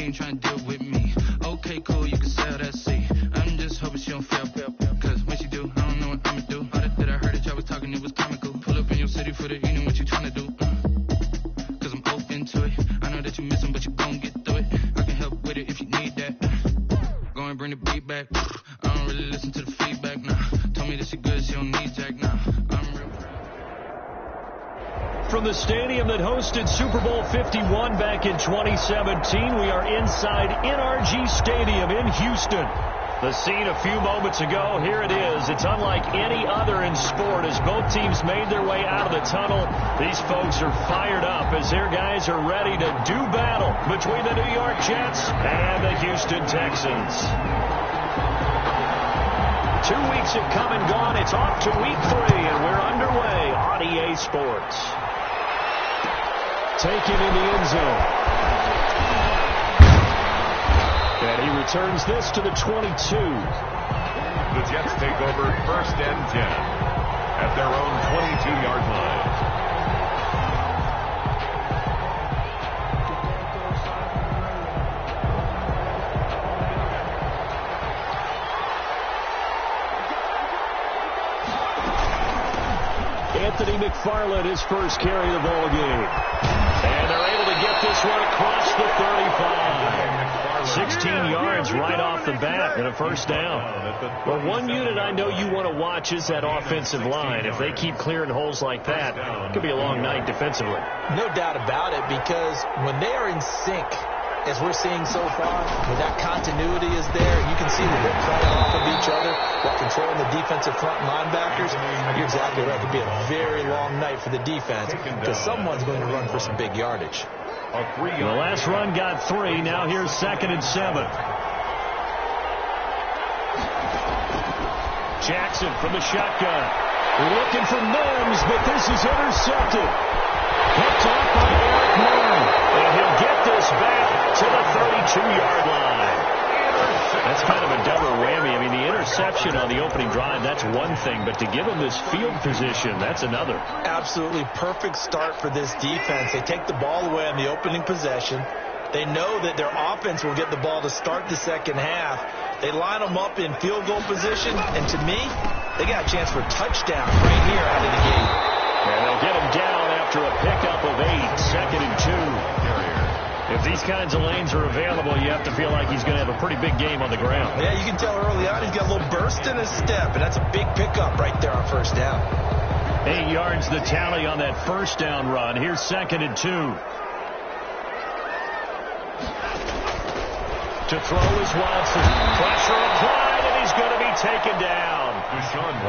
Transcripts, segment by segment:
she ain't trying to deal with me. Okay, cool, you can sell that seat. I'm just hoping she don't fail. Cause when she do, I don't know what I'ma do. All that I heard that y'all was talking, it was comical. Pull up in your city for the evening, what you trying to do? Cause I'm open to it. I know that you miss him, but you gon' get through it. I can help with it if you need that. Go and bring the beat back. I don't really listen to the feedback, nah. Told me that she good, she don't need Jack, nah. I'm real. From the stadium that hosted Super Bowl 51 back in 2017, we are inside NRG Stadium in Houston. The scene a few moments ago, here it is. It's unlike any other in sport as both teams made their way out of the tunnel. These folks are fired up as their guys are ready to do battle between the New York Jets and the Houston Texans. 2 weeks have come and gone. It's off to week 3, and we're underway on EA Sports. Taken in the end zone. And he returns this to the 22. The Jets take over 1st and 10 at their own 22-yard line. Anthony McFarland, his first carry of the ball game. And they're able to get this one across the 35. 16 yards right off the bat and a first down. Well, one unit I know you want to watch is that offensive line. If they keep clearing holes like that, it could be a long night defensively. No doubt about it, because when they are in sync, as we're seeing so far, when that continuity is there, you can see that they're playing off of each other while controlling the defensive front linebackers. You're exactly right. It could be a very long night for the defense because someone's going to run for some big yardage. The last run got 3. Now here's 2nd and 7. Jackson from the shotgun. Looking for Mims, but this is intercepted. Picked off by Eric Moore. And he'll get this back to the 32-yard line. That's kind of a double whammy. I mean, the interception on the opening drive, that's one thing. But to give him this field position, that's another. Absolutely perfect start for this defense. They take the ball away on the opening possession. They know that their offense will get the ball to start the second half. They line them up in field goal position. And to me, they got a chance for a touchdown right here out of the gate. And they'll get him down after a pickup of 8, 2nd and 2. If these kinds of lanes are available, you have to feel like he's going to have a pretty big game on the ground. Yeah, you can tell early on he's got a little burst in his step, and that's a big pickup right there on first down. 8 yards the tally on that first down run. Here's 2nd and 2. To throw is Watson. Pressure applied, and he's going to be taken down.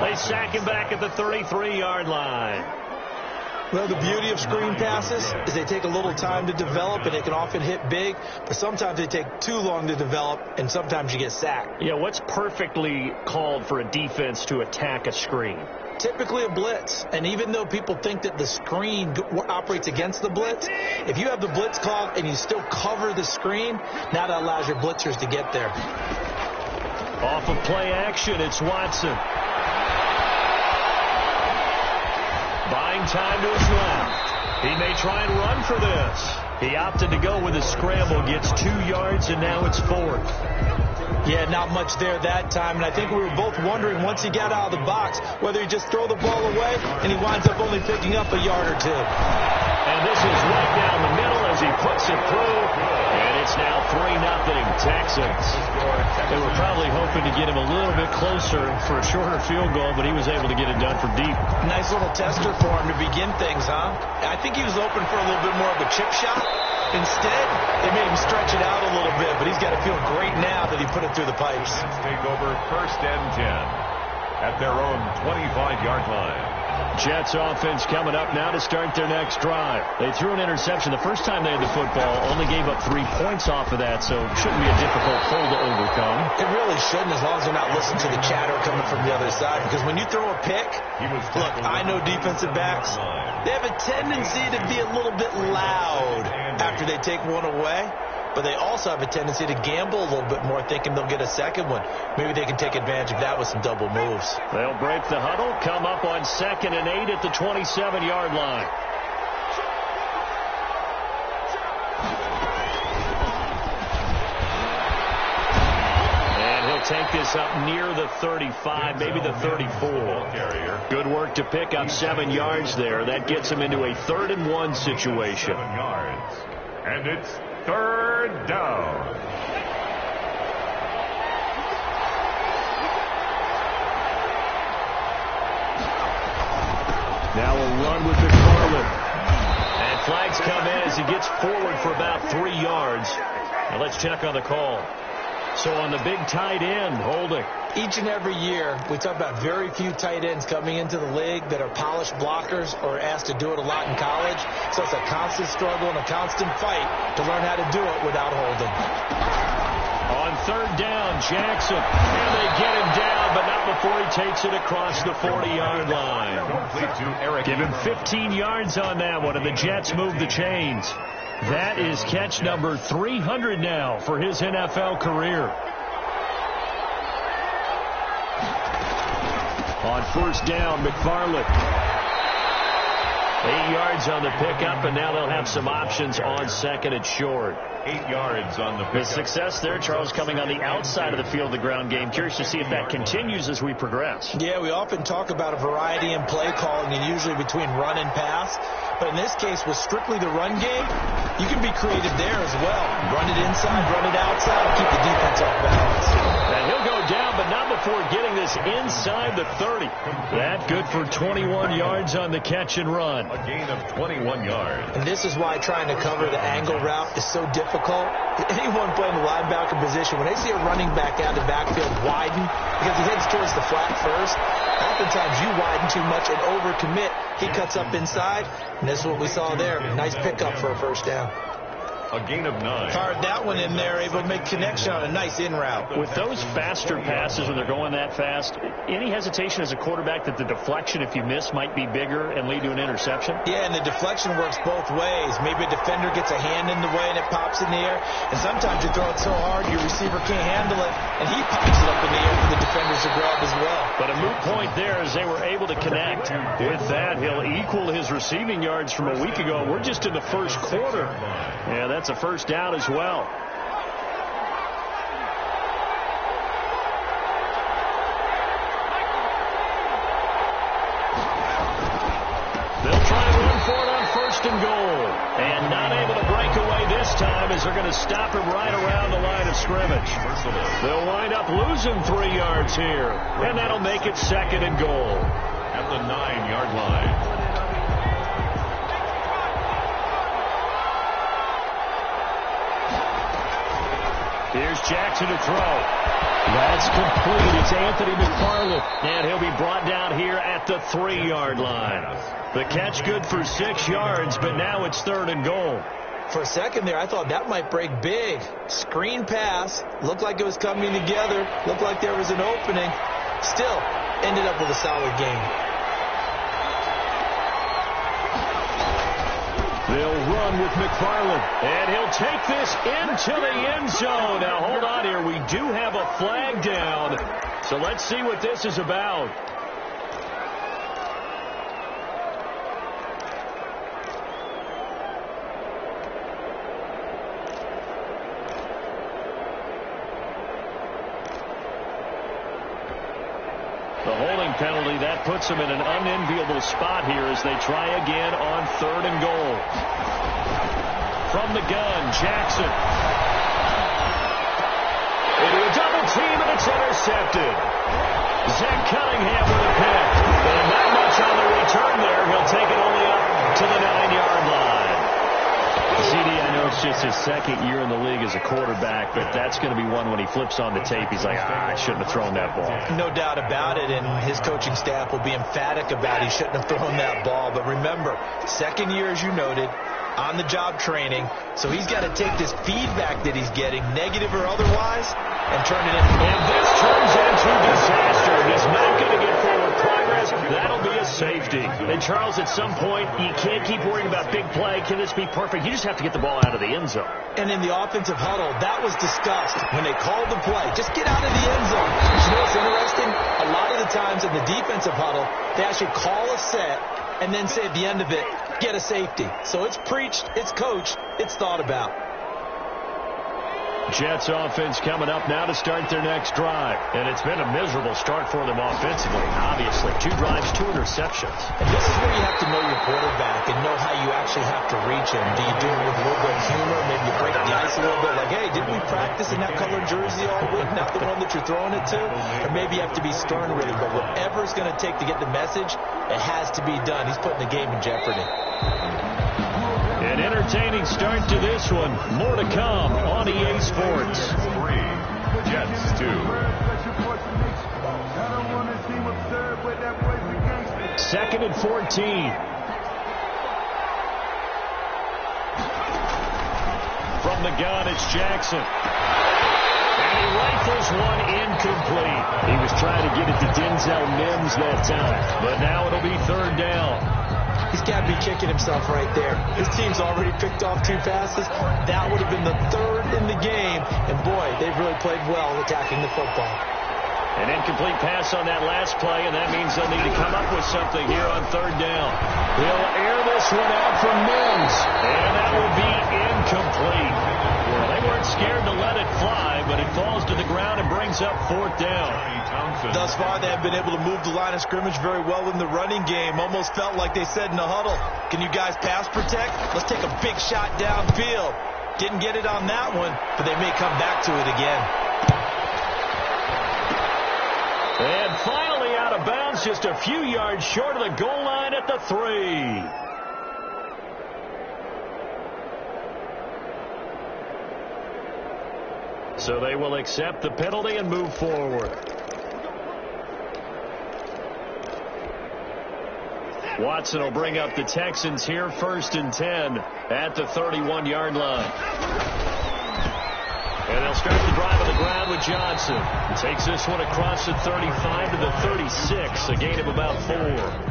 They sack him back at the 33-yard line. Well, the beauty of screen passes is they take a little time to develop, and they can often hit big, but sometimes they take too long to develop, and sometimes you get sacked. Yeah, what's perfectly called for a defense to attack a screen? Typically a blitz, and even though people think that the screen operates against the blitz, if you have the blitz called and you still cover the screen, now that allows your blitzers to get there. Off of play action, it's Watson. Buying time to his left. He may try and run for this. He opted to go with a scramble, gets 2 yards, and now it's 4th. Yeah, not much there that time, and I think we were both wondering once he got out of the box whether he just throw the ball away, and he winds up only picking up a yard or 2. And this is right down the middle as he puts it through, and it's now 3-0 Texans. They were probably hoping to get him a little bit closer for a shorter field goal, but he was able to get it done from deep. Nice little tester for him to begin things, huh? I think he was open for a little bit more of a chip shot. Instead, they made him stretch it out a little bit, but he's got to feel great now that he put it through the pipes. Take over 1st and 10 at their own 25-yard line. Jets offense coming up now to start their next drive. They threw an interception the first time they had the football, only gave up 3 points off of that, so it shouldn't be a difficult hole to overcome. It really shouldn't, as long as they're not listening to the chatter coming from the other side, because when you throw a pick, look, I know defensive backs, they have a tendency to be a little bit loud after they take one away. But they also have a tendency to gamble a little bit more, thinking they'll get a second one. Maybe they can take advantage of that with some double moves. They'll break the huddle, come up on 2nd and 8 at the 27-yard line. take this up near the 35, maybe the 34. Good work to pick up 7 yards there. That gets him into a 3rd and 1 situation. 7 yards. And it's 3rd down. Now a run with McFarland. And flags come in as he gets forward for about 3 yards. Now let's check on the call. So on the big tight end, holding. Each and every year, we talk about very few tight ends coming into the league that are polished blockers or asked to do it a lot in college. So it's a constant struggle and a constant fight to learn how to do it without holding. On 3rd down, Jackson. And they get him down, but not before he takes it across the 40-yard line. Give him 15 yards on that one, and the Jets move the chains. That is catch number 300 now for his NFL career. On 1st down, McFarland. 8 yards on the pickup, and now they'll have some options on 2nd and short. 8 yards on the pickup. The success there, Charles, coming on the outside of the field, the ground game. Curious to see if that continues as we progress. Yeah, we often talk about a variety in play calling, and usually between run and pass. But in this case, with strictly the run game, you can be creative there as well. Run it inside, run it outside, keep the defense off balance. And he'll go down, but not before getting this inside the 30. That good for 21 yards on the catch and run. A gain of 21 yards. And this is why trying to cover the angle route is so difficult. Anyone playing the linebacker position, when they see a running back out of the backfield widen, because he heads towards the flat first, oftentimes you widen too much and overcommit. He cuts up inside, and this is what we saw there. Nice pickup for a 1st down. A gain of 9. Carved that one in there, able to make connection on a nice in route. With those faster passes when they're going that fast, any hesitation as a quarterback that the deflection, if you miss, might be bigger and lead to an interception? Yeah, and the deflection works both ways. Maybe a defender gets a hand in the way and it pops in the air. And sometimes you throw it so hard your receiver can't handle it, and he pops it up in the air for the defenders to grab as well. But a moot point there as they were able to connect. With that, he'll equal his receiving yards from a week ago. We're just in the 1st quarter. Yeah, that's a 1st down as well. They'll try and run for it on 1st and goal. And not able to break away this time as they're going to stop him right around the line of scrimmage. They'll wind up losing 3 yards here. And that'll make it 2nd and goal. At the 9-yard line. Here's Jackson to throw. That's complete. It's Anthony McFarland. And he'll be brought down here at the 3-yard line. The catch good for 6 yards, but now it's 3rd and goal. For a second there, I thought that might break big. Screen pass. Looked like it was coming together. Looked like there was an opening. Still, ended up with a solid game. They'll run with McFarland, and he'll take this into the end zone. Now, hold on here. We do have a flag down, so let's see what this is about. The holding penalty, that puts them in an unenviable spot here as they try again on 3rd and goal. From the gun, Jackson. Into a double team, and it's intercepted. Zach Cunningham with a pick. And not much on the return there. He'll take it only up to the 9-yard line. CD, I know it's just his 2nd year in the league as a quarterback, but that's going to be one when he flips on the tape. He's like, I shouldn't have thrown that ball. No doubt about it, and his coaching staff will be emphatic about he shouldn't have thrown that ball. But remember, 2nd year, as you noted, on-the-job training, so he's got to take this feedback that he's getting, negative or otherwise, and turn it into. And this turns into disaster. He's not going to get forward progress. That'll be a safety. And Charles, at some point, you can't keep worrying about big play. Can this be perfect? You just have to get the ball out of the end zone. And in the offensive huddle, that was discussed when they called the play. Just get out of the end zone. You know what's interesting? A lot of the times in the defensive huddle, they actually call a set and then say at the end of it, get a safety. So it's preached, it's coached, it's thought about. Jets offense coming up now to start their next drive. And it's been a miserable start for them offensively, obviously. 2 drives, 2 interceptions. And this is where you have to know your quarterback and know how you actually have to reach him. Do you do it with a little bit of humor? Maybe you break the ice a little bit. Like, hey, didn't we practice in that colored jersey all week? Not the one that you're throwing it to? Or maybe you have to be stern with it. But whatever it's going to take to get the message, it has to be done. He's putting the game in jeopardy. An entertaining start to this one. More to come on EA Sports. 3, Jets 2. Second and 14. From the gun, it's Jackson. And he rifles one incomplete. He was trying to get it to Denzel Mims that time. But now it'll be 3rd down. He's got to be kicking himself right there. His team's already picked off 2 passes. That would have been the 3rd in the game. And, boy, they've really played well attacking the football. An incomplete pass on that last play, and that means they'll need to come up with something here on 3rd down. He'll air this one out for Mims, and that will be incomplete. Well, they weren't scared to let it fly, but it falls to the ground and brings up 4th down. Thus far, they have been able to move the line of scrimmage very well in the running game. Almost felt like they said in the huddle, can you guys pass protect? Let's take a big shot downfield. Didn't get it on that one, but they may come back to it again. And finally out of bounds, just a few yards short of the goal line at the 3. So they will accept the penalty and move forward. Watson will bring up the Texans here, 1st and 10 at the 31-yard line. And they'll start the drive on the ground with Johnson. He takes this one across the 35 to the 36, a gain of about 4.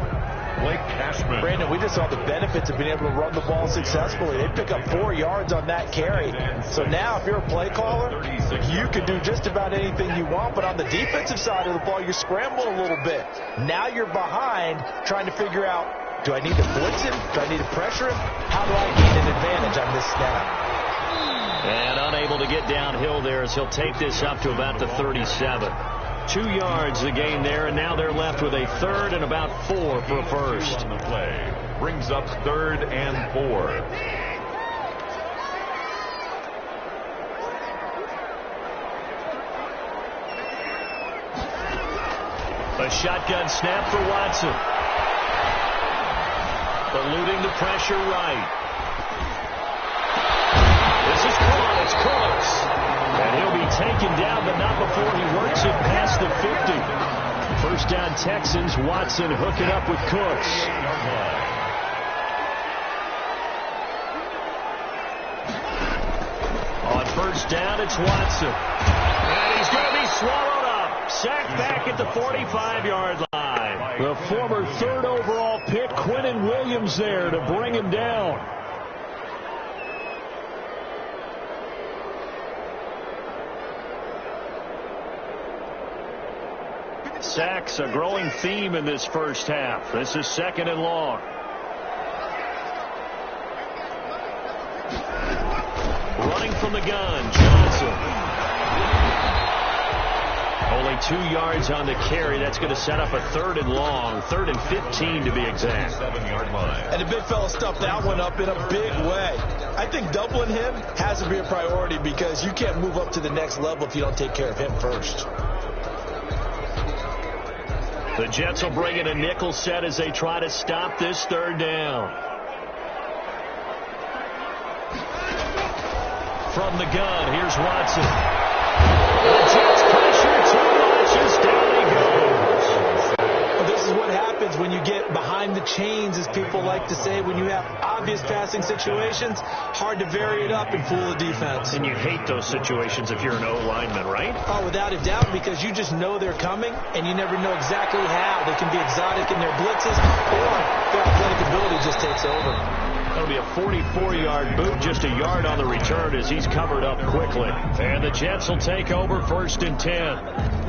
Blake Cashman. Brandon, we just saw the benefits of being able to run the ball successfully. They pick up 4 yards on that carry. So now if you're a play caller, you can do just about anything you want. But on the defensive side of the ball, you're scrambling a little bit. Now you're behind trying to figure out, do I need to blitz him? Do I need to pressure him? How do I gain an advantage on this snap? And unable to get downhill there as he'll take this up to about the 37. 2 yards the gain there, and now they're left with a 3rd and about 4 for a first. On the play brings up 3rd and 4. A shotgun snap for Watson. Eluding the pressure right. This is caught. It's close. And he'll be taken down, but not before he works it past the 50. 1st down Texans. Watson hooking up with Cooks. On 1st down, it's Watson. And he's going to be swallowed up. Sacked back at the 45-yard line. The former 3rd overall pick, Quinnen Williams, there to bring him down. Sacks, a growing theme in this first half. This is 2nd and long. Running from the gun, Johnson. Only 2 yards on the carry. That's going to set up a 3rd and long. 3rd and 15 to be exact. 7-yard line. And the big fella stuffed that one up in a big way. I think doubling him has to be a priority because you can't move up to the next level if you don't take care of him first. The Jets will bring in a nickel set as they try to stop this 3rd down. From the gun, here's Watson. The Jets pressure, 2 notches, down he goes. This is what happens when you get behind the chains, as people like to say. When you have obvious passing situations, hard to vary it up and fool the defense. And you hate those situations if you're an O-lineman, right? Oh, without a doubt, because you just know they're coming, and you never know exactly how. They can be exotic in their blitzes, or their athletic ability just takes over. That'll be a 44-yard boot, just a yard on the return as he's covered up quickly. And the Jets will take over 1st and 10.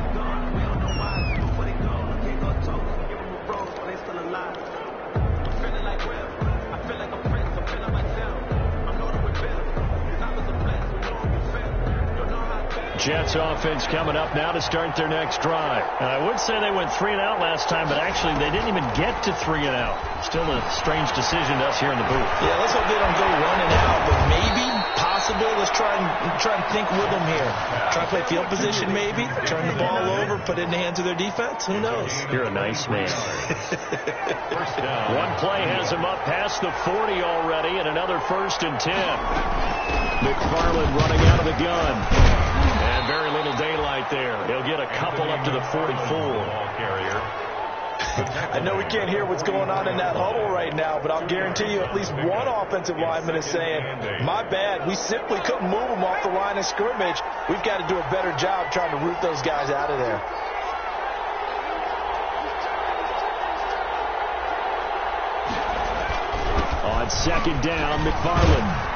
Jets offense coming up now to start their next drive. And I would say they went 3 and out last time, but actually they didn't even get to 3 and out. Still a strange decision to us here in the booth. Yeah, let's hope they don't go 1 and out, but maybe, possible. Let's try and think with them here. Try to play field position maybe, turn the ball over, put it in the hands of their defense. Who knows? You're a nice man. One play has him up past the 40 already, and another 1st and 10. McFarland running out of the gun. And very little daylight there. He'll get a couple up to the 44. I know we can't hear what's going on in that huddle right now, but I'll guarantee you at least one offensive lineman is saying, my bad, we simply couldn't move them off the line of scrimmage. We've got to do a better job trying to root those guys out of there. On 2nd down, McFarland.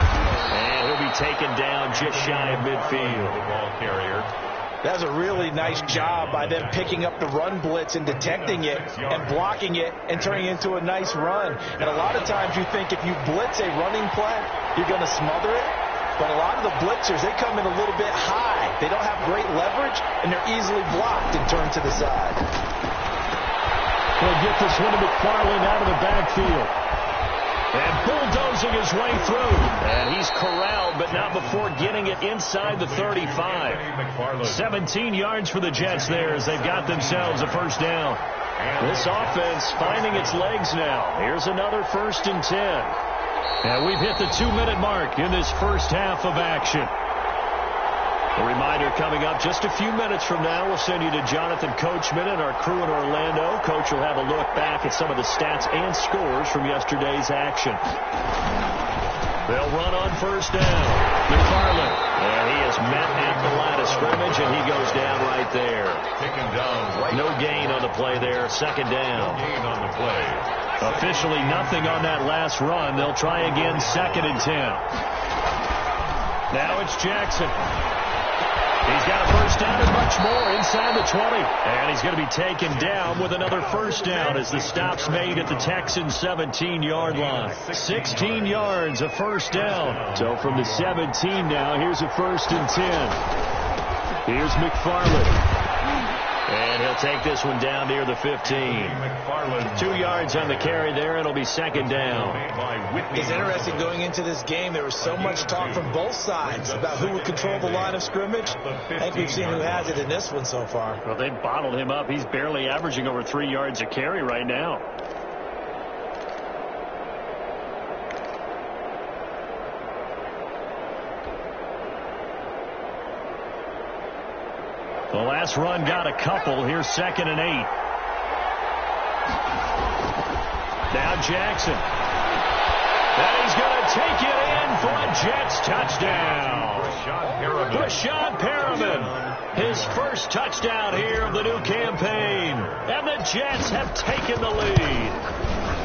And he'll be taken down just shy of midfield. The ball carrier. That's a really nice job by them picking up the run blitz and detecting it and blocking it and turning it into a nice run. And a lot of times you think if you blitz a running play, you're going to smother it. But a lot of the blitzers, they come in a little bit high. They don't have great leverage, and they're easily blocked and turned to the side. He'll get this one to McFarland out of the backfield. And bulldozing his way through. And he's corralled, but not before getting it inside the 35. 17 yards for the Jets there as they've got themselves a 1st down. This offense finding its legs now. Here's another 1st and 10. And we've hit the 2-minute mark in this first half of action. A reminder coming up just a few minutes from now. We'll send you to Jonathan Coachman and our crew in Orlando. Coach will have a look back at some of the stats and scores from yesterday's action. They'll run on 1st down. McFarland. And he is met at the line of scrimmage, and he goes down right there. No gain on the play there. 2nd down. No gain on the play. Officially nothing on that last run. They'll try again 2nd and 10. Now it's Jackson. He's got a 1st down and much more inside the 20. And he's going to be taken down with another 1st down as the stop's made at the Texans' 17-yard line. 16 yards, a 1st down. So from the 17 now, here's a 1st and 10. Here's McFarland. And he'll take this one down near the 15. 2 yards on the carry there. It'll be 2nd down. It's interesting going into this game. There was so much talk from both sides about who would control the line of scrimmage. I think we've seen who has it in this one so far. Well, they bottled him up. He's barely averaging over 3 yards a carry right now. The last run got a couple. Here's 2nd and 8. Now Jackson. And he's going to take it in for a Jets touchdown. Rashad Perriman. His 1st touchdown here of the new campaign. And the Jets have taken the lead.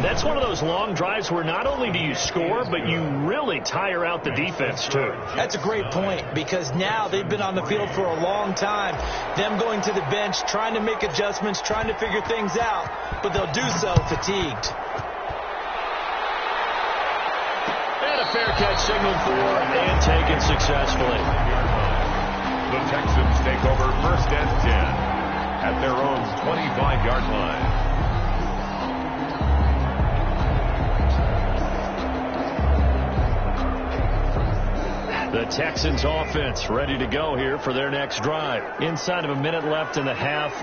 That's one of those long drives where not only do you score, but you really tire out the defense, too. That's a great point, because now they've been on the field for a long time. Them going to the bench, trying to make adjustments, trying to figure things out, but they'll do so fatigued. And a fair catch signal for and taken successfully. The Texans take over 1st and 10 at their own 25-yard line. The Texans offense ready to go here for their next drive. Inside of a minute left in the half,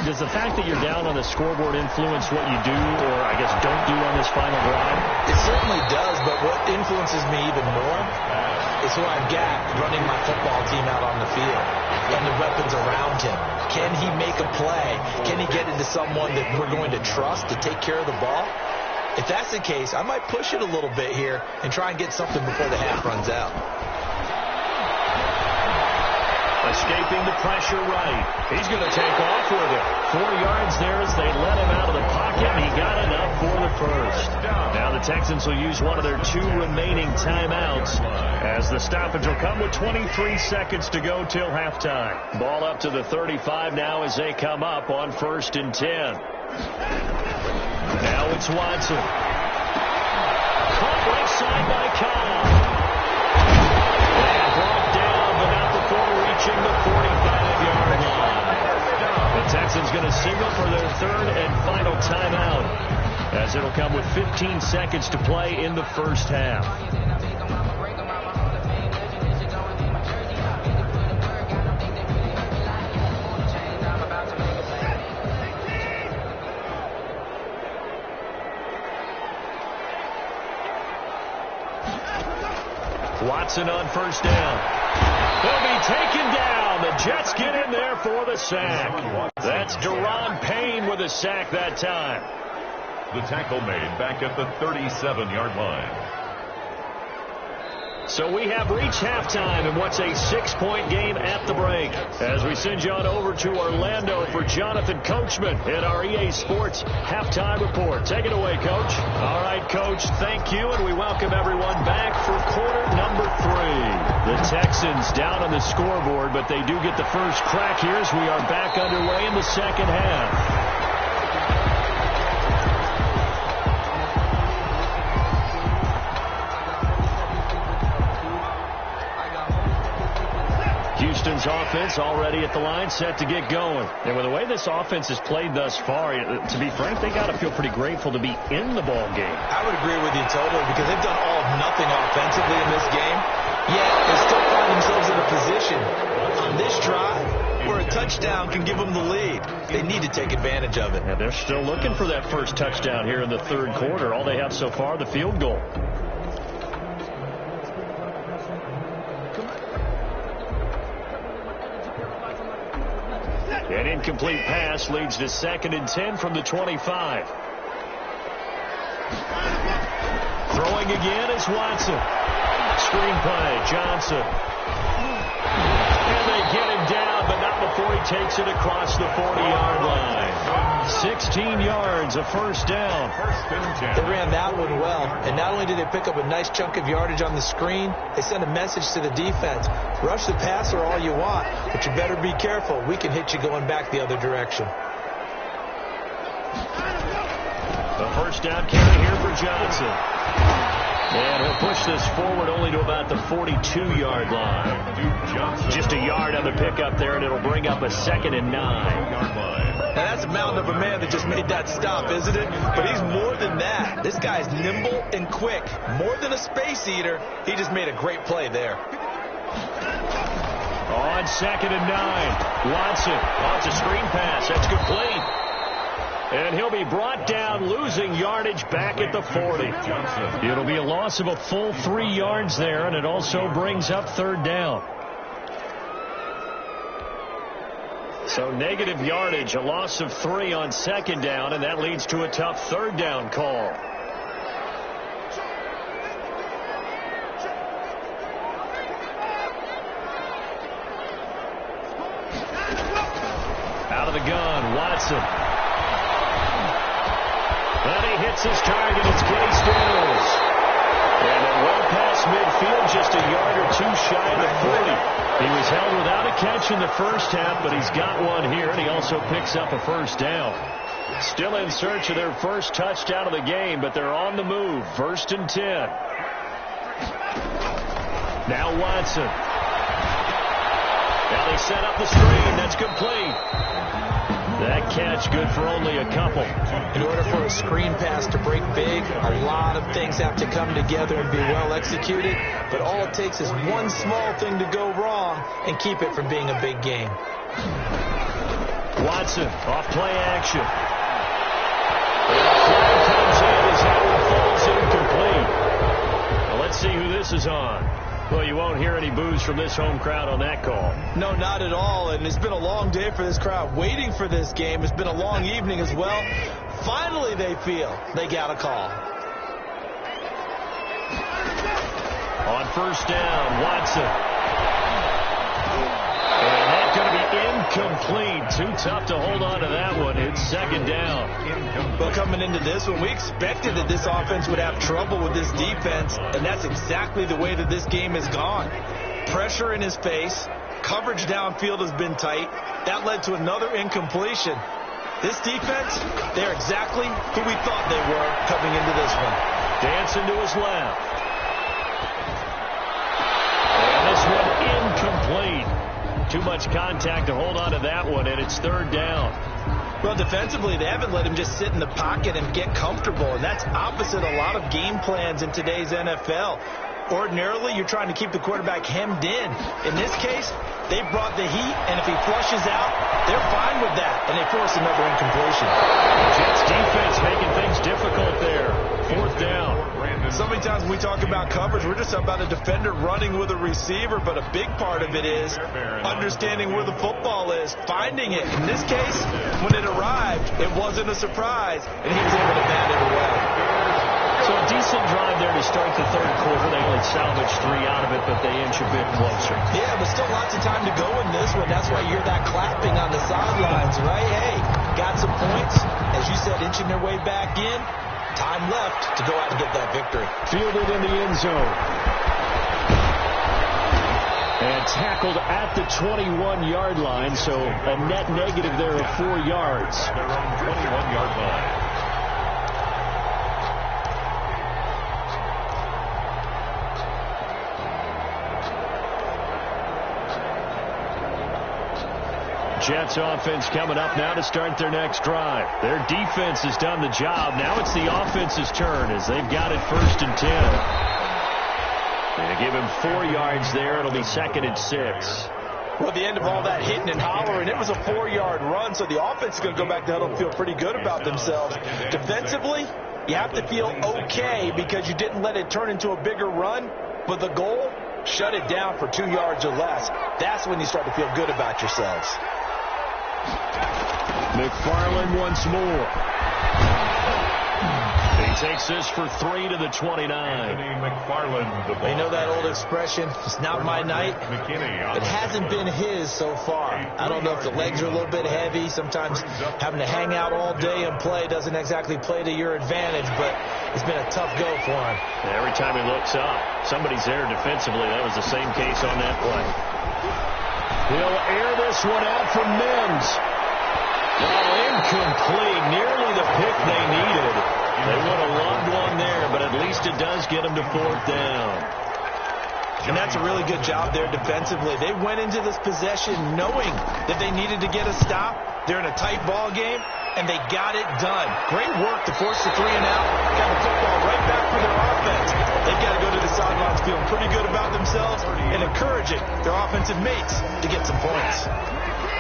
does the fact that you're down on the scoreboard influence what you do or, I guess, don't do on this final drive? It certainly does, but what influences me even more is who I've got running my football team out on the field and the weapons around him. Can he make a play? Can he get into someone that we're going to trust to take care of the ball? If that's the case, I might push it a little bit here and try and get something before the half runs out. Escaping the pressure right. He's going to take off with it. 4 yards there as they let him out of the pocket, and he got enough for the 1st. Now the Texans will use one of their 2 remaining timeouts as the stoppage will come with 23 seconds to go till halftime. Ball up to the 35 now as they come up on 1st and 10. Now it's Watson. Caught right side by Kyle. And brought down, but not before reaching the 40. 15 seconds to play in the first half. Watson on first down. He'll be taken down. The Jets get in there for the sack. That's Daron Payne with a sack that time. The tackle made back at the 37-yard line. So we have reached halftime in what's a 6-point game at the break. As we send you on over to Orlando for Jonathan Coachman in our EA Sports Halftime Report. Take it away, Coach. All right, Coach, thank you, and we welcome everyone back for quarter number 3. The Texans down on the scoreboard, but they do get the first crack here as we are back underway in the second half. Houston's offense already at the line, set to get going. And with the way this offense has played thus far, to be frank, they got to feel pretty grateful to be in the ball game. I would agree with you totally, because they've done all of nothing offensively in this game, yet they still find themselves in a position on this drive where a touchdown can give them the lead. They need to take advantage of it. And they're still looking for that first touchdown here in the third quarter. All they have so far, the field goal. An incomplete pass leads to 2nd and 10 from the 25. Throwing again is Watson. Screen play, Johnson. And they get him down, but not before he takes it across the 40-yard line. 16 yards, a first down. They ran that one well, and not only did they pick up a nice chunk of yardage on the screen, they sent a message to the defense. Rush the passer all you want, but you better be careful. We can hit you going back the other direction. The first down carry here for Johnson. And he'll push this forward only to about the 42-yard line. Just a yard on the pickup there, and it'll bring up a 2nd and 9. Now that's a mountain of a man that just made that stop, isn't it? But he's more than that. This guy's nimble and quick. More than a space eater, he just made a great play there. On 2nd and 9, Watson. Oh, it's a screen pass. That's complete. And he'll be brought down, losing yardage back at the 40. It'll be a loss of a full 3 yards there, and it also brings up 3rd down. So negative yardage, a loss of 3 on 2nd down, and that leads to a tough 3rd down call. Out of the gun, Watson. And he hits his target. It's Kenny Stills. And well past midfield, just a yard or 2 shy of the 40. He was held without a catch in the first half, but he's got one here, and he also picks up a first down. Still in search of their first touchdown of the game, but they're on the move. 1st and 10. Now Watson. Now they set up the screen. That's complete. That catch good for only a couple. In order for a screen pass to break big, a lot of things have to come together and be well executed. But all it takes is one small thing to go wrong and keep it from being a big game. Watson off play action. And the flag comes in as that one falls incomplete. Well, let's see who this is on. Well, you won't hear any boos from this home crowd on that call. No, not at all. And it's been a long day for this crowd waiting for this game. It's been a long evening as well. Finally, they feel they got a call. On 1st down, Watson. And that's going to be incomplete. Too tough to hold on to that one. It's 2nd down. Well, coming into this one, we expected that this offense would have trouble with this defense, and that's exactly the way that this game has gone. Pressure in his face. Coverage downfield has been tight. That led to another incompletion. This defense, they're exactly who we thought they were coming into this one. Dancing to his left. And this one incomplete. Too much contact to hold on to that one, and it's 3rd down. Well, defensively, they haven't let him just sit in the pocket and get comfortable, and that's opposite a lot of game plans in today's NFL. Ordinarily, you're trying to keep the quarterback hemmed in. In this case, they brought the heat, and if he flushes out, they're fine with that, and they force another incompletion. Jets defense making things difficult there. 4th down. So many times when we talk about coverage, we're just about a defender running with a receiver, but a big part of it is understanding where the football is, finding it. In this case, when it arrived, it wasn't a surprise, and he was able to bat it away. So a decent drive there to start the 3rd quarter. They only salvaged 3 out of it, but they inch a bit closer. Yeah, but still lots of time to go in this one. That's why you're that clapping on the sidelines, right? Hey, got some points. As you said, inching their way back in. Time left to go out and get that victory. Fielded in the end zone. And tackled at the 21-yard line, so a net negative there of 4 yards. Their own 21-yard line. Jets offense coming up now to start their next drive. Their defense has done the job. Now it's the offense's turn as they've got it 1st and 10. They give him 4 yards there. It'll be 2nd and 6. Well, at the end of all that hitting and hollering, it was a 4-yard run, so the offense is going to go back to huddle and feel pretty good about themselves. Defensively, you have to feel okay because you didn't let it turn into a bigger run, but the goal, shut it down for 2 yards or less. That's when you start to feel good about yourselves. McFarland once more. He takes this for 3 to the 29. McFarland. You know that old expression, it's not my night? It hasn't been his so far. I don't know if the legs are a little bit heavy. Sometimes having to hang out all day and play doesn't exactly play to your advantage, but it's been a tough go for him. Every time he looks up, somebody's there defensively. That was the same case on that play. He'll air this one out for Mims. Oh, incomplete. Nearly the pick they needed. They would have loved one there, but at least it does get them to 4th down. And that's a really good job there defensively. They went into this possession knowing that they needed to get a stop. They're in a tight ball game, and they got it done. Great work to force the 3 and out. Got the football right back for their offense. They've got to go to the sidelines feeling pretty good about themselves and encouraging their offensive mates to get some points.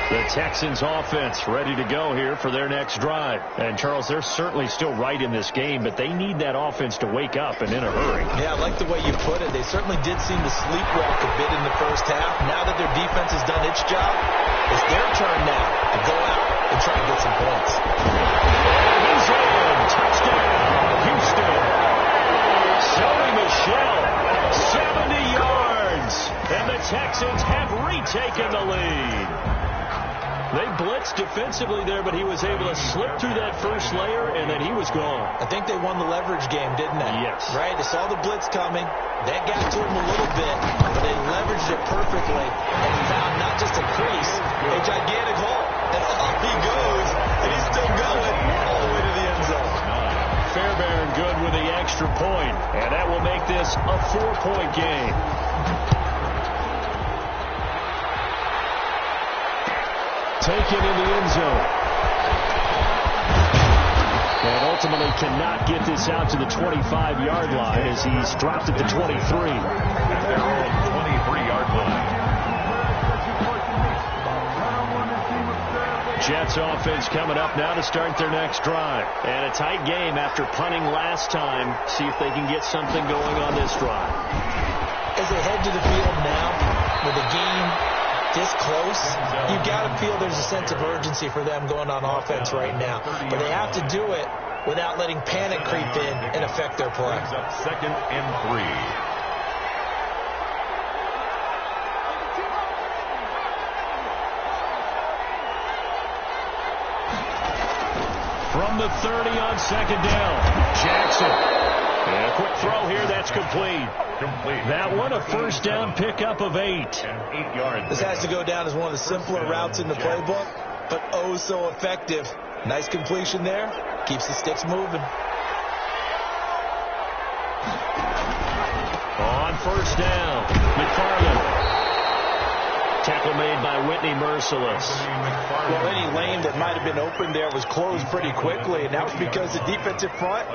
The Texans offense ready to go here for their next drive. And, Charles, they're certainly still right in this game, but they need that offense to wake up and in a hurry. Yeah, I like the way you put it. They certainly did seem to sleepwalk a bit in the first half. Now that their defense has done its job, it's their turn now to go out and try to get some points. He's in. Touchdown, Houston. Sony Michel, 70 yards. And the Texans have retaken the lead. They blitzed defensively there, but he was able to slip through that first layer, and then he was gone. I think they won the leverage game, didn't they? Yes. Right? They saw the blitz coming. That got to him a little bit, but they leveraged it perfectly and found not just a crease, a gigantic hole. And off he goes, and he's still going all the way to the end zone. Fairbairn good with the extra point, and that will make this a 4-point game. Taken in the end zone. And ultimately cannot get this out to the 25-yard line as he's dropped at the 23. At their own 23-yard line. Jets offense coming up now to start their next drive. And a tight game after punting last time. See if they can get something going on this drive. As they head to the field now with the game this close, you got to feel there's a sense of urgency for them going on offense right now. But they have to do it without letting panic creep in and affect their play. Up 2nd and 3. From the 30 on 2nd down, Jackson. And a quick throw here, that's complete. That one a first down pickup of 8. And 8 yards. This has to go down as one of the simpler routes in the playbook, but oh so effective. Nice completion there. Keeps the sticks moving. On first down, McFarland. Tackle made by Whitney Mercilus. Well, any lane that might have been open there was closed pretty quickly, and that was because the defensive front,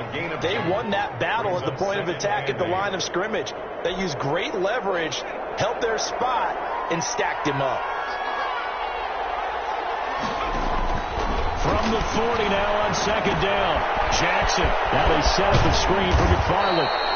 they won that battle at the point of attack at the line of scrimmage. They used great leverage, held their spot, and stacked him up. From the 40 now on second down. Jackson. Now they set up the screen for McFarland.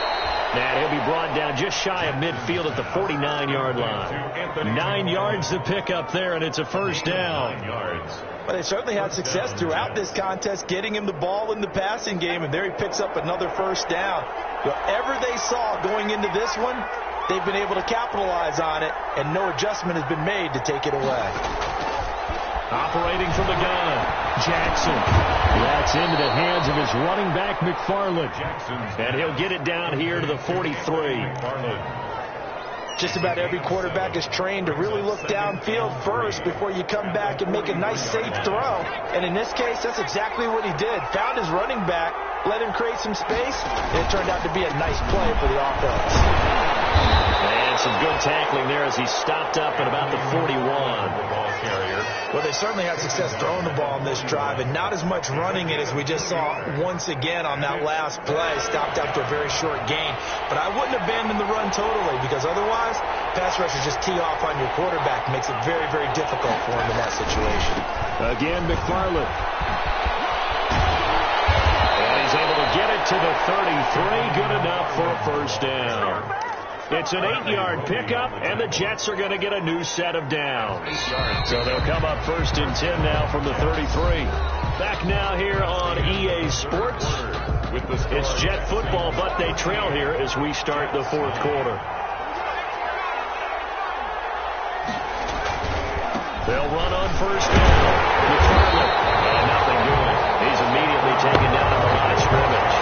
And he'll be brought down just shy of midfield at the 49-yard line. 9 yards to pick up there, and it's a first down. Well, they certainly had success throughout this contest getting him the ball in the passing game, and there he picks up another first down. Whatever they saw going into this one, they've been able to capitalize on it, and no adjustment has been made to take it away. Operating from the gun, Jackson. That's into the hands of his running back, McFarland. And he'll get it down here to the 43. Just about every quarterback is trained to really look downfield first before you come back and make a nice, safe throw. And in this case, that's exactly what he did. Found his running back, let him create some space, and it turned out to be a nice play for the offense. And some good tackling there as he stopped up at about the 41. Well, they certainly had success throwing the ball on this drive, and not as much running it as we just saw once again on that last play. Stopped after a very short gain. But I wouldn't abandon the run totally, because otherwise, pass rushers just tee off on your quarterback. It makes it very, very difficult for him in that situation. Again, McFarland. And he's able to get it to the 33. Good enough for a first down. It's an 8-yard pickup, and the Jets are going to get a new set of downs. So they'll come up first and 10 now from the 33. Back now here on EA Sports. It's Jet football, but they trail here as we start the fourth quarter. They'll run on first down. And nothing doing. He's immediately taken down on the line of scrimmage.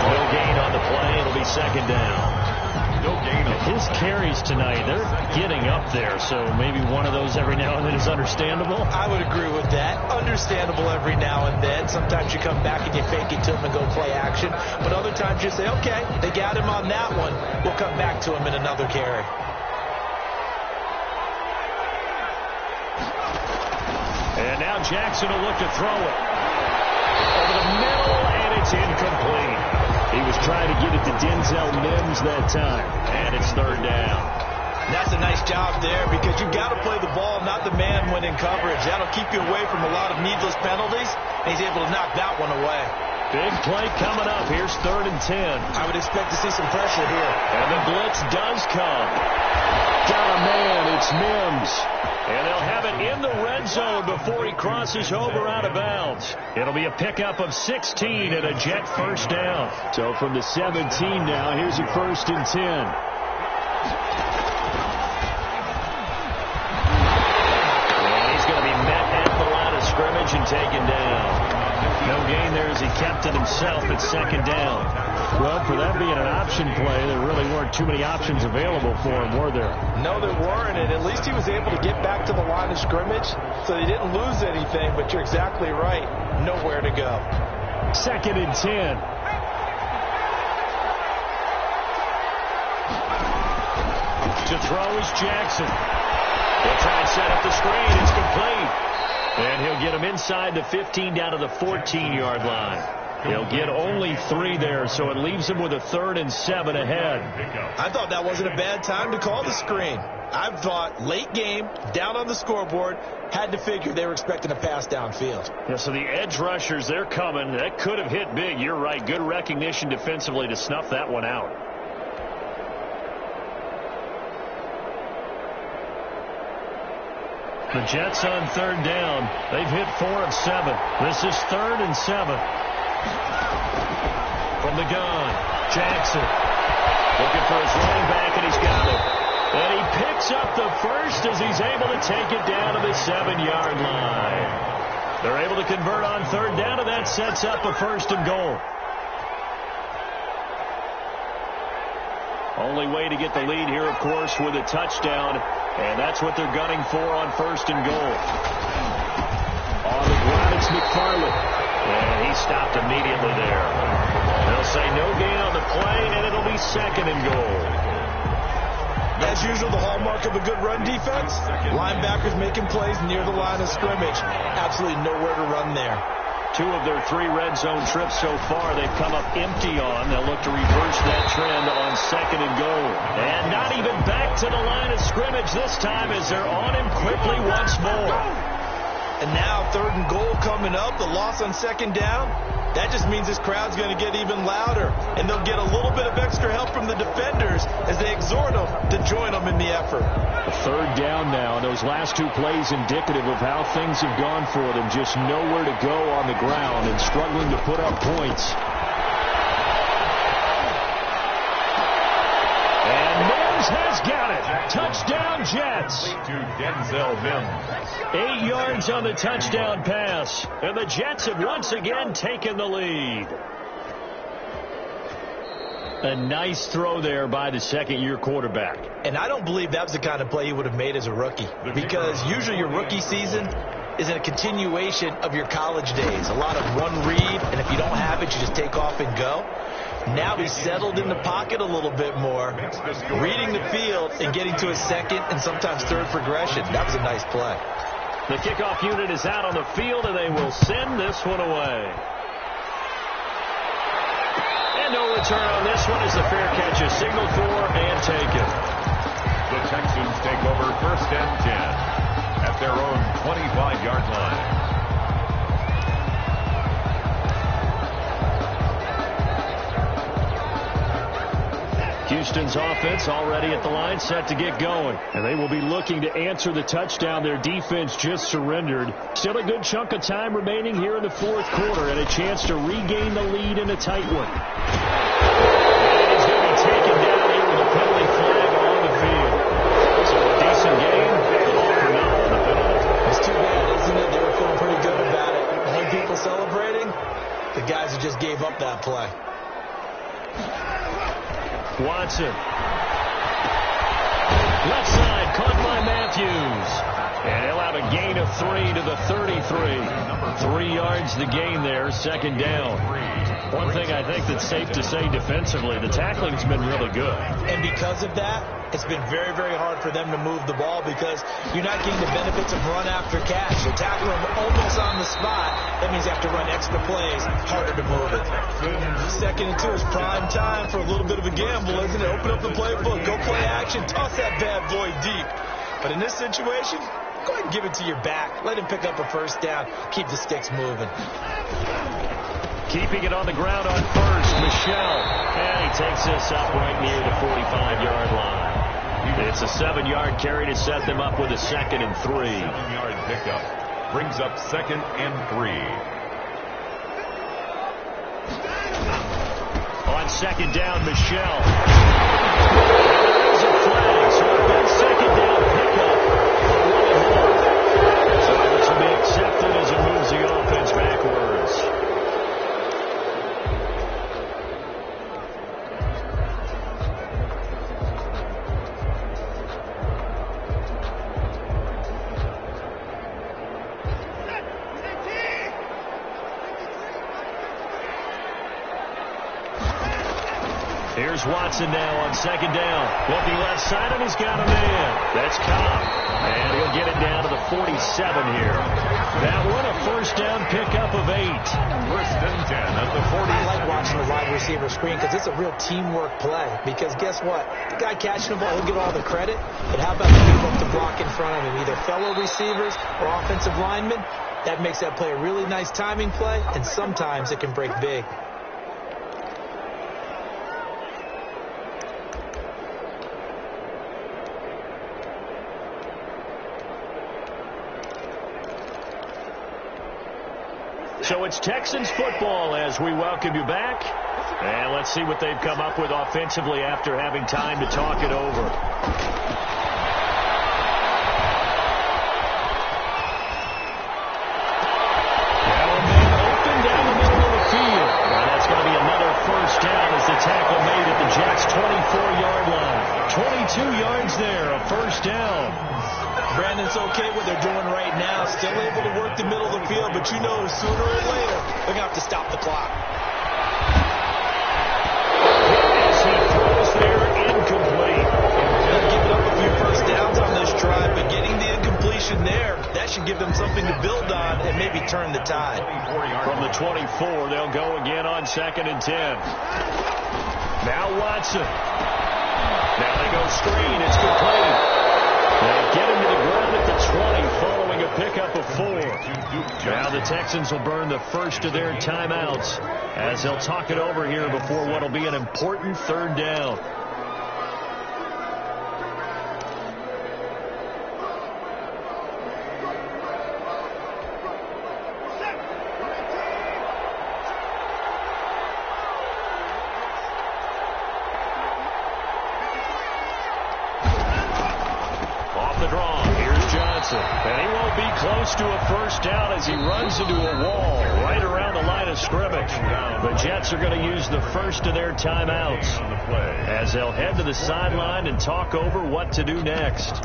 No gain on the play. It'll be second down. His carries tonight, they're getting up there, so maybe one of those every now and then is understandable. I would agree with that. Understandable every now and then. Sometimes you come back and you fake it to him and go play action. But other times you say, okay, they got him on that one. We'll come back to him in another carry. And now Jackson will look to throw it. Over the middle, and it's incomplete. He was trying to get it to Denzel Mims that time, and it's third down. That's a nice job there because you've got to play the ball, not the man when in coverage. That'll keep you away from a lot of needless penalties, and he's able to knock that one away. Big play coming up. Here's third and 10. I would expect to see some pressure here. And the blitz does come. Got a man. It's Mims. And they'll have it in the red zone before he crosses over out of bounds. It'll be a pickup of 16 and a Jet first down. So from the 17 now, here's a first and 10. And he's going to be met at the line of scrimmage and taken down. No gain there as he kept it himself at second down. Well, for that being an option play, there really weren't too many options available for him, were there? No, there weren't, and at least he was able to get back to the line of scrimmage, so he didn't lose anything, but you're exactly right. Nowhere to go. Second and 10. To throw is Jackson. They'll try and set up the screen. It's complete. And he'll get him inside the 15 down to the 14-yard line. He'll get only 3 there, so it leaves him with a 3rd and 7 ahead. I thought that wasn't a bad time to call the screen. I thought late game, down on the scoreboard, had to figure they were expecting a pass downfield. Yeah, so the edge rushers, they're coming. That could have hit big. You're right. Good recognition defensively to snuff that one out. The Jets on third down. They've hit 4 of 7. This is 3rd and 7. From the gun, Jackson looking for his running back, and he's got it. And he picks up the first as he's able to take it down to the 7-yard line. They're able to convert on third down, and that sets up a 1st and goal. Only way to get the lead here, of course, with a touchdown, and that's what they're gunning for on 1st and goal. On the ground, it's McFarland. And he stopped immediately there. They'll say no gain on the play, and it'll be 2nd and goal. As usual, the hallmark of a good run defense, linebackers making plays near the line of scrimmage. Absolutely nowhere to run there. 2 of their 3 red zone trips so far they've come up empty on. They'll look to reverse that trend on 2nd and goal. And not even back to the line of scrimmage this time as they're on him quickly once more. And now 3rd and goal coming up, the loss on 2nd down. That just means this crowd's going to get even louder, and they'll get a little bit of extra help from the defenders as they exhort them to join them in the effort. 3rd down now. Those last 2 plays indicative of how things have gone for them. Just nowhere to go on the ground and struggling to put up points. And Mims has got it. Touchdown, Jets. To Denzel Mims. 8 yards on the touchdown pass. And the Jets have once again taken the lead. A nice throw there by the 2nd-year quarterback. And I don't believe that was the kind of play he would have made as a rookie. Because usually your rookie season is a continuation of your college days. A lot of run read, and if you don't have it, you just take off and go. Now he's settled in the pocket a little bit more, reading the field and getting to his 2nd and sometimes 3rd progression. That was a nice play. The kickoff unit is out on the field, and they will send this one away. And no return on this one as the fair catch is signaled for and taken. The Texans take over 1st and 10 at their own 25-yard line. Houston's offense already at the line, set to get going. And they will be looking to answer the touchdown their defense just surrendered. Still a good chunk of time remaining here in the 4th quarter and a chance to regain the lead in a tight one. And he's going to be taken down here with a penalty flag on the field. So a decent game, all for naught on the penalty. It's too bad, isn't it? They were feeling pretty good about it. When people celebrating, the guys who just gave up that play. Watson. Left side, caught by Matthews. And he'll have a gain of 3 to the 33. 3 yards the gain there, 2nd down. One thing I think that's safe to say defensively, the tackling's been really good. And because of that, it's been very, very hard for them to move the ball because you're not getting the benefits of run after catch. You're tackling them almost on the spot. That means you have to run extra plays, harder to move it. 2nd and 2 is prime time for a little bit of a gamble, isn't it? Open up the playbook, go play action, toss that bad boy deep. But in this situation, go ahead and give it to your back. Let him pick up a 1st down. Keep the sticks moving. Keeping it on the ground on 1st, Michel. And he takes this up right near the 45-yard line. It's a 7-yard carry to set them up with a 2nd and 3. 7-yard pickup brings up 2nd and 3. On 2nd down, Michel. There's a flag, so a good 2nd down pickup. So this will be accepted as it moves the offense backwards. Here's Watson now on 2nd down. Looking left side, and he's got a man. That's Cobb. And he'll get it down to the 47 here. That one, a 1st down pickup of 8. 1st and 10 at the 40. I like watching the wide receiver screen because it's a real teamwork play. Because guess what? The guy catching the ball, he'll get all the credit. But how about the people up to block in front of him? Either fellow receivers or offensive linemen. That makes that play a really nice timing play, and sometimes it can break big. So it's Texans football as we welcome you back. And let's see what they've come up with offensively after having time to talk it over. Now a man open down the middle of the field. And that's going to be another 1st down as the tackle made at the Jets' 24-yard line. 22 yards there, a 1st down. Brandon's okay what they're doing right now. Still able to work the middle of the field, but you know sooner or later they're going to have to stop the clock. As he throws there, incomplete. Give it should give them something to build on and maybe turn the tide. From the 24, they'll go again on 2nd and 10. Now Watson. Now they go screen. It's complete. They get him to the ground at the 20 following a pickup of 4. Now the Texans will burn the first of their timeouts as they'll talk it over here before what will be an important 3rd down. And he won't be close to a first down as he runs into a wall right around the line of scrimmage. The Jets are going to use the first of their timeouts as they'll head to the sideline and talk over what to do next.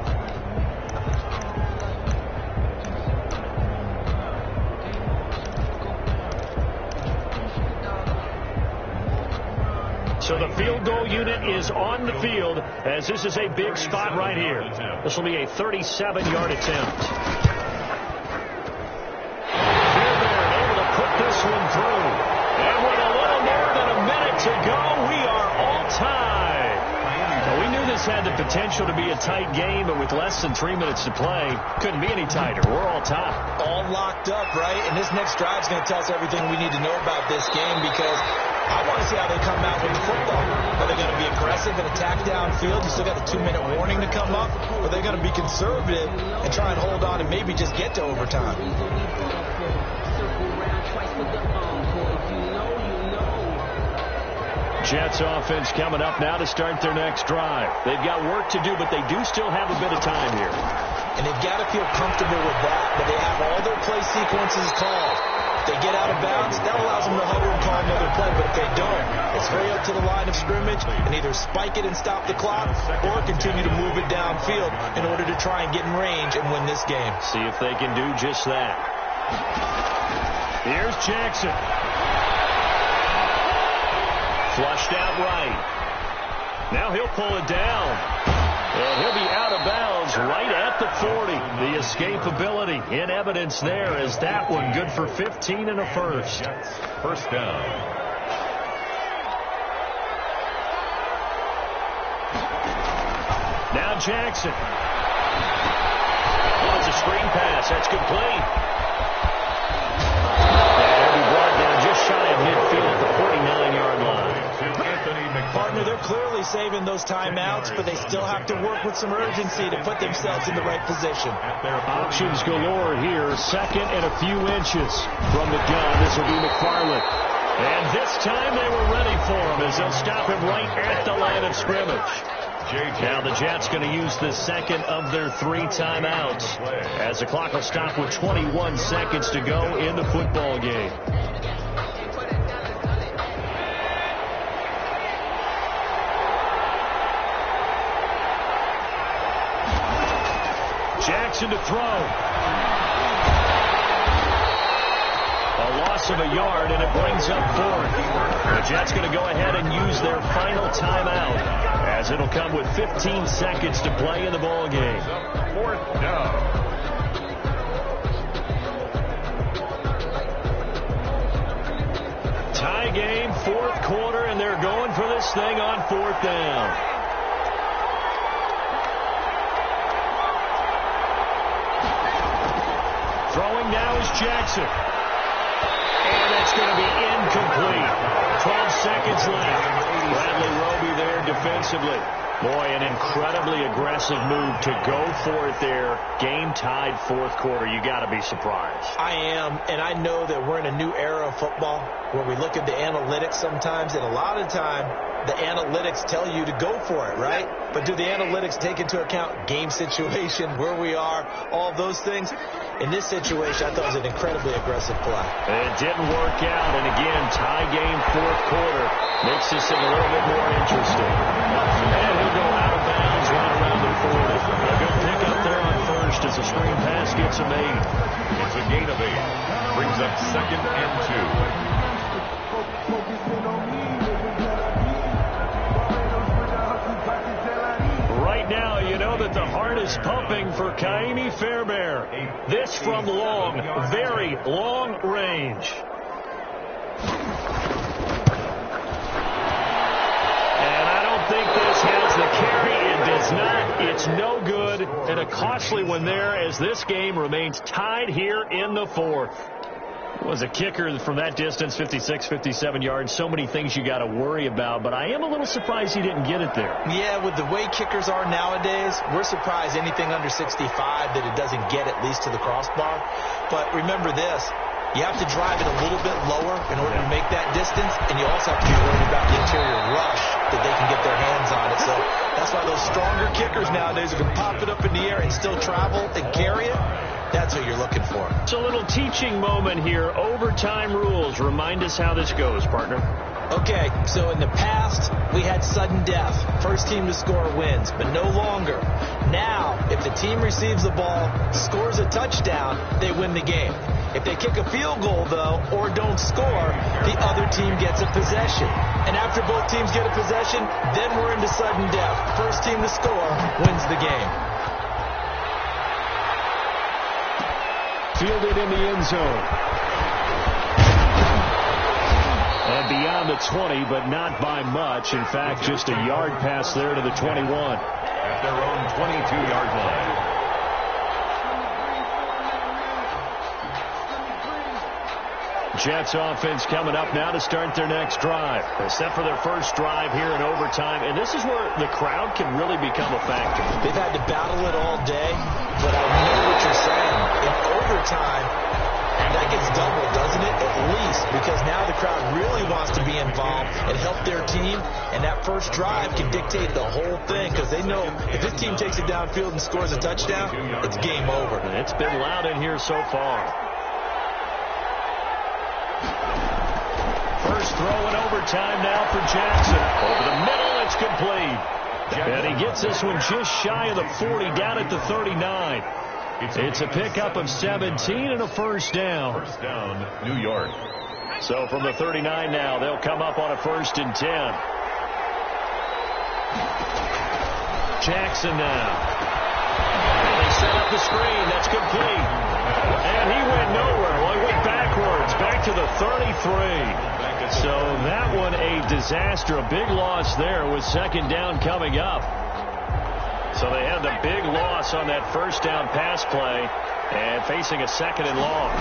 So the field goal unit is on the field as this is a big spot right here. This will be a 37-yard attempt. Fairbairn able to put this one through. And with a little more than a minute to go, we are all tied. Well, we knew this had the potential to be a tight game, but with less than 3 minutes to play, couldn't be any tighter. We're all tied. All locked up, right? And this next drive is going to tell us everything we need to know about this game because I want to see how they come out with the football. Are they going to be aggressive and attack downfield? You still got the 2-minute warning to come up. Or are they going to be conservative and try and hold on and maybe just get to overtime? Jets offense coming up now to start their next drive. They've got work to do, but they do still have a bit of time here. And they've got to feel comfortable with that they have all their play sequences called. If they get out of bounds, that allows them to huddle and call another play. But if they don't, it's straight up to the line of scrimmage and either spike it and stop the clock or continue to move it downfield in order to try and get in range and win this game. See if they can do just that. Here's Jackson. Flushed out right. Now he'll pull it down. And he'll be out of bounds right at the 40. The escapability in evidence there as that one good for 15 and a first. First down. Now Jackson. Oh, it's a screen pass. That's complete. And he'll be brought down just shy of midfield at the 49-yard line. Partner, they're clearly saving those timeouts, but they still have to work with some urgency to put themselves in the right position. Options galore here. 2nd and a few inches from the gun. This will be McFarland. And this time they were ready for him as they'll stop him right at the line of scrimmage. Now the Jets going to use the 2nd of their 3 timeouts as the clock will stop with 21 seconds to go in the football game. Jackson to throw. A loss of a yard, and it brings up 4th. The Jets going to go ahead and use their final timeout as it'll come with 15 seconds to play in the ball game. 4th down. Tie game, 4th quarter, and they're going for this thing on 4th down. Throwing now is Jackson. And that's going to be incomplete. 12 seconds left. Bradley Roby there defensively. Boy, an incredibly aggressive move to go for it there. Game tied 4th quarter. You got to be surprised. I am, and I know that we're in a new era of football where we look at the analytics sometimes, and a lot of the time the analytics tell you to go for it, right? But do the analytics take into account game situation, where we are, all of those things? In this situation, I thought it was an incredibly aggressive play. It didn't work out, and again, tie game 4th quarter makes this thing a little bit more interesting. And he'll go out of bounds right around the 40. A good pickup there on 1st as the screen pass gets him 8. It's a gain of 8. Brings up 2nd and 2. Right now, you know that the the heart is pumping for Ka'imi Fairbairn. This from long, very long range. And I don't think this has the carry. It does not. It's no good. And a costly one there as this game remains tied here in the fourth. Was a kicker from that distance, 56, 57 yards. So many things you got to worry about, but I am a little surprised he didn't get it there. Yeah, with the way kickers are nowadays, we're surprised anything under 65 that it doesn't get at least to the crossbar. But remember this, you have to drive it a little bit lower in order to make that distance, and you also have to be worried about the interior rush that they can get their hands on it. So that's why those stronger kickers nowadays who can pop it up in the air and still travel and carry it, that's what you're looking for. It's a little teaching moment here. Overtime rules. Remind us how this goes, partner. Okay, so in the past, we had sudden death. First team to score wins, but no longer. Now, if the team receives the ball, scores a touchdown, they win the game. If they kick a field goal, though, or don't score, the other team gets a possession. And after both teams get a possession, then we're into sudden death. First team to score wins the game. Fielded in the end zone. And beyond the 20, but not by much. In fact, just a yard pass there to the 21. At their own 22-yard line. Jets offense coming up now to start their next drive. They're set for their first drive here in overtime, and this is where the crowd can really become a factor. They've had to battle it all day, but I know what you're saying. In overtime, that gets doubled, doesn't it? At least, because now the crowd really wants to be involved and help their team, and that first drive can dictate the whole thing, because they know if this team takes it downfield and scores a touchdown, it's game over. And it's been loud in here so far. First throw in overtime now for Jackson. Over the middle, it's complete. And he gets this one just shy of the 40, down at the 39. It's a pickup of 17 and a first down. First down, New York. So from the 39 now, they'll come up on a 1st and 10. Jackson now. And they set up the screen. That's complete. And he went nowhere. Well, he went backwards, back to the 33. So that one a disaster, a big loss there with 2nd down coming up. So they had the big loss on that first down pass play and facing a 2nd and long.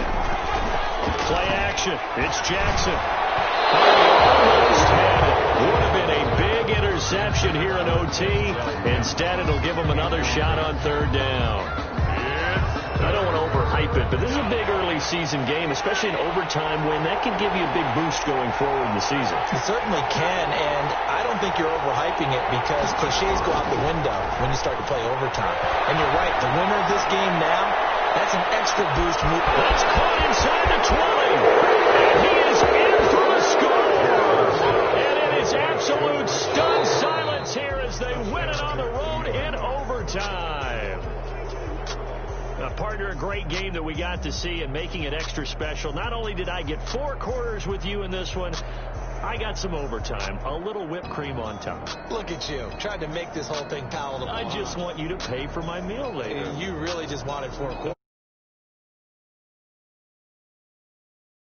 Play action. It's Jackson. Almost had it. Would have been a big interception here in OT. Instead, it'll give them another shot on 3rd down. I don't want to overhype it, but this is a big early season game, especially an overtime win. That can give you a big boost going forward in the season. It certainly can, and I don't think you're overhyping it because cliches go out the window when you start to play overtime. And you're right, the winner of this game now, that's an extra boost move. That's caught inside the 20. And he is in for the score. And it is absolute stunned silence here as they win it on the road in overtime. Partner, a great game that we got to see and making it extra special. Not only did I get 4 quarters with you in this one, I got some overtime, a little whipped cream on top. Look at you, trying to make this whole thing palatable. I just want you to pay for my meal later. You really just wanted 4 quarters.